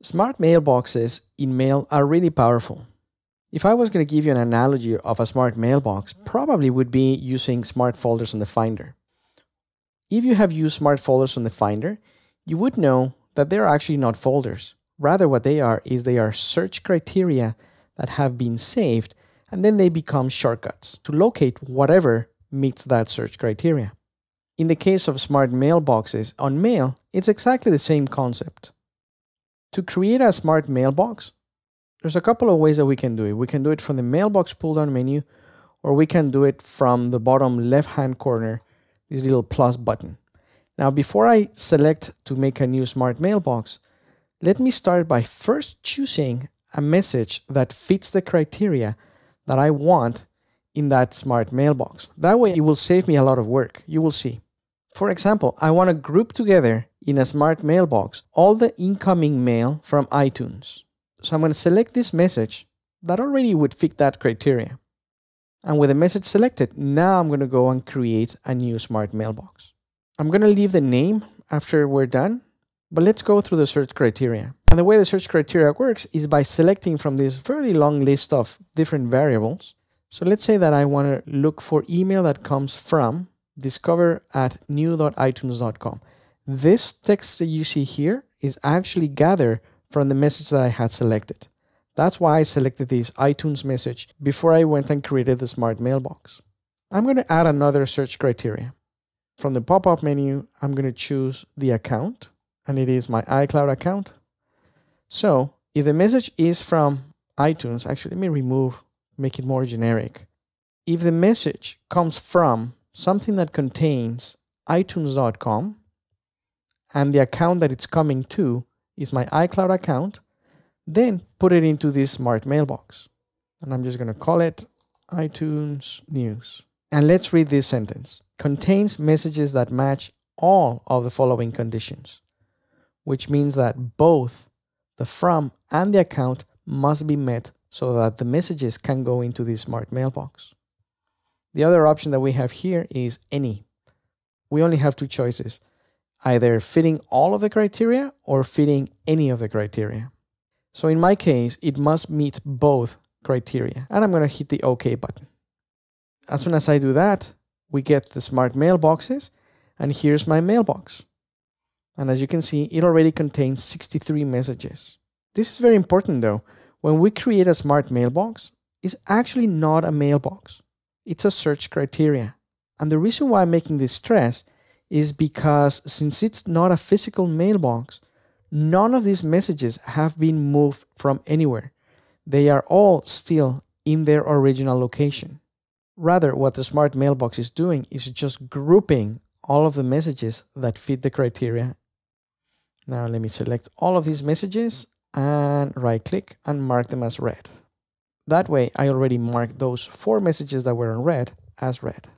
Smart mailboxes in Mail are really powerful. If I was going to give you an analogy of a smart mailbox, probably would be using smart folders on the Finder. If you have used smart folders on the Finder, you would know that they're actually not folders. Rather, what they are search criteria that have been saved, and then they become shortcuts to locate whatever meets that search criteria. In the case of smart mailboxes on Mail, it's exactly the same concept. To create a smart mailbox, there's a couple of ways that we can do it. We can do it from the mailbox pull-down menu, or we can do it from the bottom left-hand corner, this little plus button. Now, before I select to make a new smart mailbox, let me start by first choosing a message that fits the criteria that I want in that smart mailbox. That way, it will save me a lot of work. You will see. For example, I want to group together in a smart mailbox all the incoming mail from iTunes. So I'm going to select this message that already would fit that criteria. And with the message selected, now I'm going to go and create a new smart mailbox. I'm going to leave the name after we're done, but let's go through the search criteria. And the way the search criteria works is by selecting from this fairly long list of different variables. So let's say that I want to look for email that comes from discover@new.itunes.com. This text that you see here is actually gathered from the message that I had selected. That's why I selected this iTunes message before I went and created the smart mailbox. I'm going to add another search criteria. From the pop-up menu, I'm going to choose the account, and it is my iCloud account. So if the message is from iTunes, actually let me make it more generic. If the message comes from something that contains iTunes.com, and the account that it's coming to is my iCloud account, then put it into this smart mailbox. And I'm just going to call it iTunes News. And let's read this sentence. Contains messages that match all of the following conditions, which means that both the from and the account must be met so that the messages can go into this smart mailbox. The other option that we have here is any. We only have two choices, either fitting all of the criteria or fitting any of the criteria. So in my case, it must meet both criteria, and I'm going to hit the OK button. As soon as I do that, we get the smart mailboxes, and here's my mailbox. And as you can see, it already contains 63 messages. This is very important though. When we create a smart mailbox, it's actually not a mailbox. It's a search criteria. And the reason why I'm making this stress is because since it's not a physical mailbox, none of these messages have been moved from anywhere. They are all still in their original location. Rather, what the smart mailbox is doing is just grouping all of the messages that fit the criteria. Now let me select all of these messages and right-click and mark them as read. That way, I already marked those 4 messages that were in red as read.